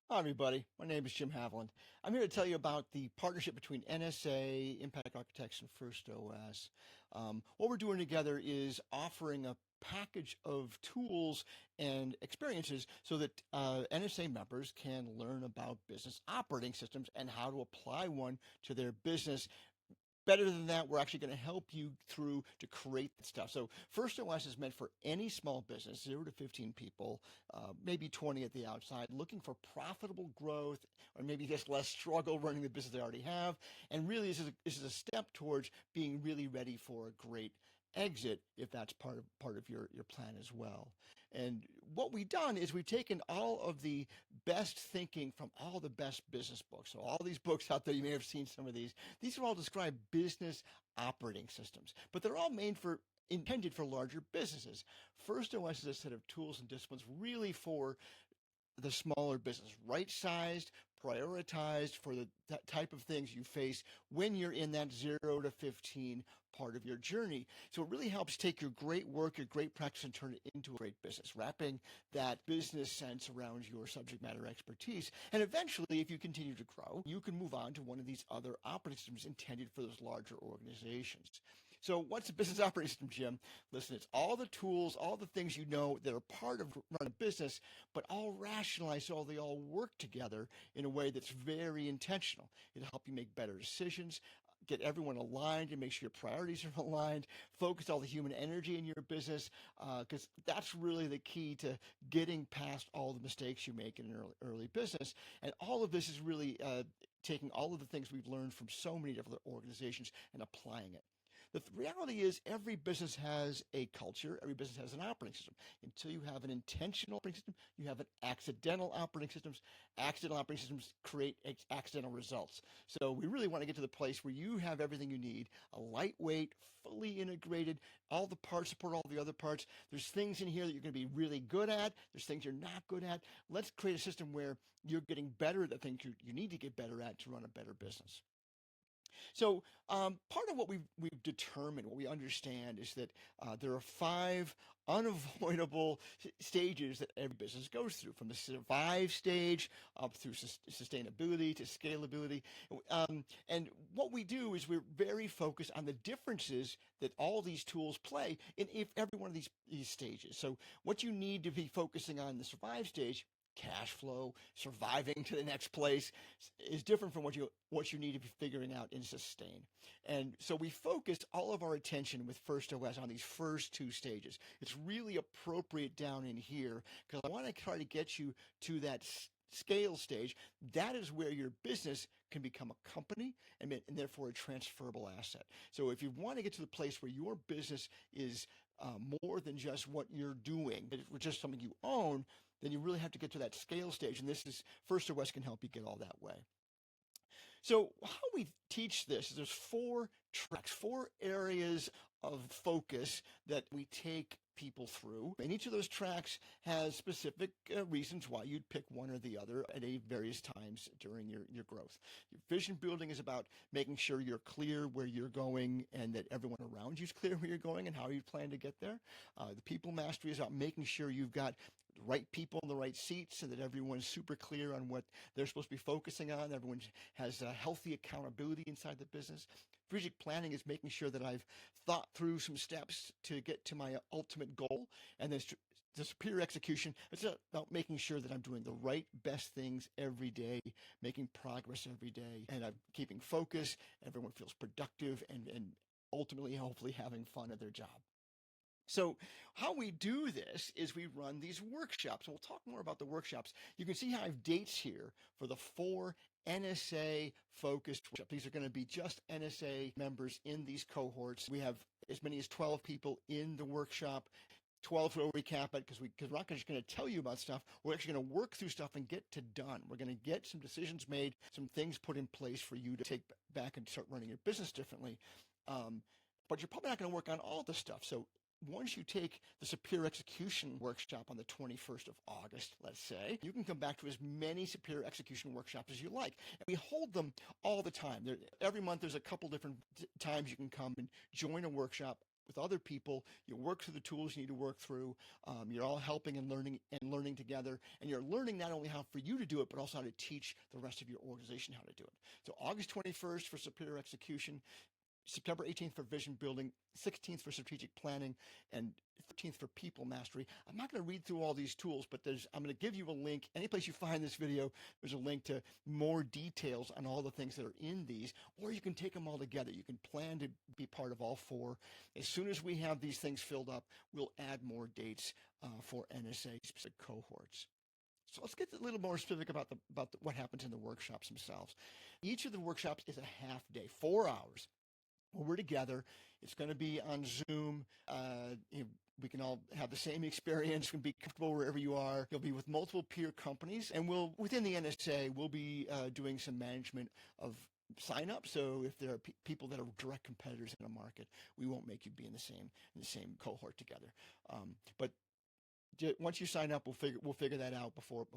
Hi, everybody. My name is Jim Haviland. I'm here to tell you about the partnership between NSA, Impact Architects, and First OS. What we're doing together is offering a package of tools and experiences so that NSA members can learn about business operating systems and how to apply one to their business. Better than that, we're actually going to help you through to create the stuff. So First OS is meant for any small business, 0 to 15 people, maybe 20 at the outside, looking for profitable growth or maybe just less struggle running the business they already have. And really, this is a step towards being really ready for a great exit if that's part of your plan as well. And what we've done is we've taken all of the best thinking from all the best business books. So all these books out there, you may have seen some of these. These are all describe business operating systems, but they're all intended for larger businesses. First OS is a set of tools and disciplines really for the smaller business, right sized, prioritized for the type of things you face when you're in that 0 to 15 part of your journey. So it really helps take your great work, your great practice, and turn it into a great business, wrapping that business sense around your subject matter expertise. And eventually, if you continue to grow, you can move on to one of these other operating systems intended for those larger organizations. So what's a business operating system, Jim? Listen, it's all the tools, all the things you know that are part of running a business, but all rationalized so they all work together in a way that's very intentional. It'll help you make better decisions, get everyone aligned and make sure your priorities are aligned, focus all the human energy in your business, because that's really the key to getting past all the mistakes you make in an early business. And all of this is really taking all of the things we've learned from so many different organizations and applying it. The reality is every business has a culture, every business has an operating system. Until you have an intentional operating system, you have an accidental operating systems. Accidental operating systems create accidental results. So we really want to get to the place where you have everything you need, a lightweight, fully integrated, all the parts support all the other parts. There's things in here that you're going to be really good at. There's things you're not good at. Let's create a system where you're getting better at the things you need to get better at to run a better business. So part of what we've determined, what we understand, is that there are five unavoidable stages that every business goes through, from the survive stage up through sustainability to scalability. And what we do is we're very focused on the differences that all these tools play in if every one of these stages. So what you need to be focusing on in the survive stage, cash flow, surviving to the next place, is different from what you need to be figuring out in sustain. And so we focused all of our attention with First OS on these first two stages. It's really appropriate down in here because I want to try to get you to that scale stage. That is where your business can become a company and therefore a transferable asset. So if you want to get to the place where your business is more than just what you're doing, but it's just something you own, then you really have to get to that scale stage. And this is First OS can help you get all that way. So how we teach this is there's four tracks, four areas of focus that we take people through. And each of those tracks has specific reasons why you'd pick one or the other at a various times during your growth. Your vision building is about making sure you're clear where you're going and that everyone around you is clear where you're going and how you plan to get there. The people mastery is about making sure you've got the right people in the right seats so that everyone's super clear on what they're supposed to be focusing on. Everyone has a healthy accountability inside the business. Strategic planning is making sure that I've thought through some steps to get to my ultimate goal. And then the superior execution, it's about making sure that I'm doing the right, best things every day, making progress every day, and I'm keeping focus. Everyone feels productive and ultimately, hopefully, having fun at their job. So how we do this is we run these workshops, and we'll talk more about the workshops. You can see how I have dates here for the four NSA focused workshops. These are going to be just NSA members in these cohorts. We have as many as 12 people in the workshop. 12 will recap it because we're not just going to tell you about stuff. We're actually going to work through stuff and get to done. We're going to get some decisions made, some things put in place for you to take back and start running your business differently. But you're probably not going to work on all the stuff. So once you take the superior execution workshop on the 21st of August, let's say, you can come back to as many superior execution workshops as you like. And we hold them all the time. Every month there's a couple different times you can come and join a workshop with other people. You work through the tools you need to work through. You're all helping and learning together. And you're learning not only how for you to do it, but also how to teach the rest of your organization how to do it. So August 21st for Superior Execution, September 18th for vision building, 16th for strategic planning, and 13th for people mastery. I'm not going to read through all these tools, but I'm going to give you a link. Any place you find this video, there's a link to more details on all the things that are in these, or you can take them all together. You can plan to be part of all four. As soon as we have these things filled up, we'll add more dates for NSA specific cohorts. So let's get a little more specific about what happens in the workshops themselves. Each of the workshops is a half day, 4 hours. We're together. It's going to be on Zoom. We can all have the same experience. We can be comfortable wherever you are. You'll be with multiple peer companies, and within the NSA, we'll be doing some management of sign up. So if there are people that are direct competitors in a market, we won't make you be in the same cohort together. But once you sign up, we'll figure that out before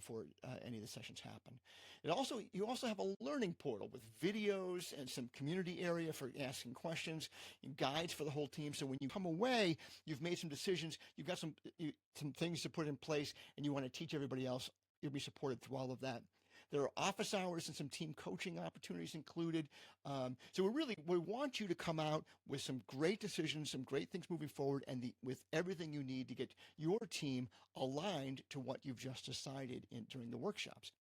any of the sessions happen. You also have a learning portal with videos and some community area for asking questions and guides for the whole team. So when you come away, you've made some decisions, you've got some things to put in place, and you want to teach everybody else. You'll be supported through all of that. There are office hours and some team coaching opportunities included. So we want you to come out with some great decisions, some great things moving forward, and with everything you need to get your team aligned to what you've just decided during the workshops.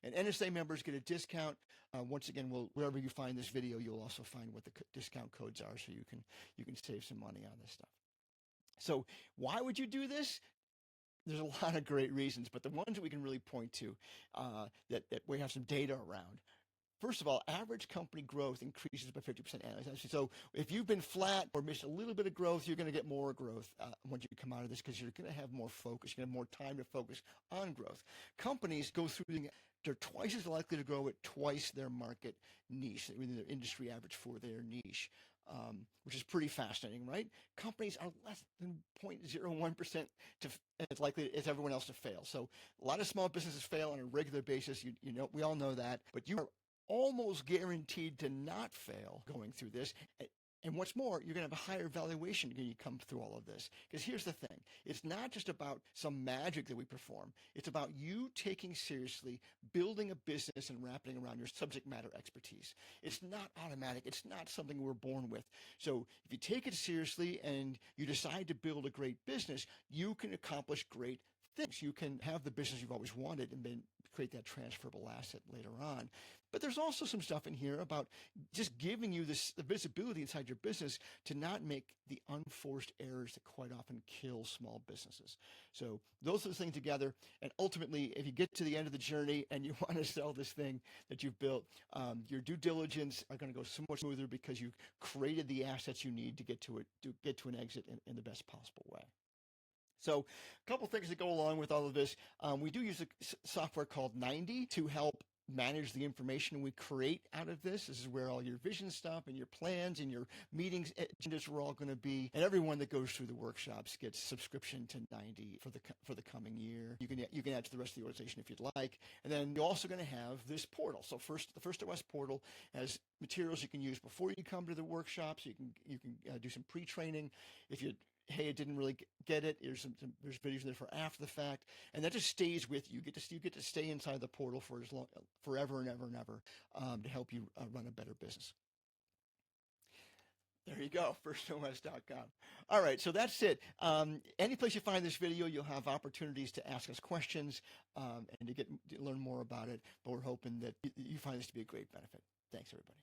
And NSA members get a discount. Once again, wherever you find this video, you'll also find what the discount codes are, so you can save some money on this stuff. So why would you do this? There's a lot of great reasons, but the ones that we can really point to that we have some data around. First of all, average company growth increases by 50% annually. So if you've been flat or missed a little bit of growth, you're going to get more growth once you come out of this, because you're going to have more focus. You're going to have more time to focus on growth. Companies go through, they're twice as likely to grow at twice their market niche, their industry average for their niche. Which is pretty fascinating, right? Companies are less than 0.01% as likely as everyone else to fail. So a lot of small businesses fail on a regular basis. You know, we all know that, but you are almost guaranteed to not fail going through this. And what's more, you're going to have a higher valuation when you come through all of this. Because here's the thing. It's not just about some magic that we perform. It's about you taking seriously building a business and wrapping around your subject matter expertise. It's not automatic. It's not something we're born with. So if you take it seriously and you decide to build a great business, you can accomplish great things. You can have the business you've always wanted and then create that transferable asset later on. But there's also some stuff in here about just giving you the visibility inside your business to not make the unforced errors that quite often kill small businesses. So those are the things together. And ultimately, if you get to the end of the journey and you want to sell this thing that you've built, your due diligence are going to go so much smoother because you've created the assets you need to get to an exit in the best possible way. So a couple things that go along with all of this. We do use a software called 90 to help manage the information we create out of this. This is where all your vision stuff and your plans and your meetings agendas are all going to be. And everyone that goes through the workshops gets subscription to 90 for the coming year. You can add to the rest of the organization if you'd like. And then you're also going to have this portal. So the First OS portal has materials you can use before you come to the workshops. You can do some pre-training. If you I didn't really get it. There's videos there for after the fact, and that just stays with you. You get to stay inside the portal for forever and ever and ever to help you run a better business. There you go, firstos.com. All right, so that's it. Any place you find this video, you'll have opportunities to ask us questions and to learn more about it. But we're hoping that you find this to be a great benefit. Thanks, everybody.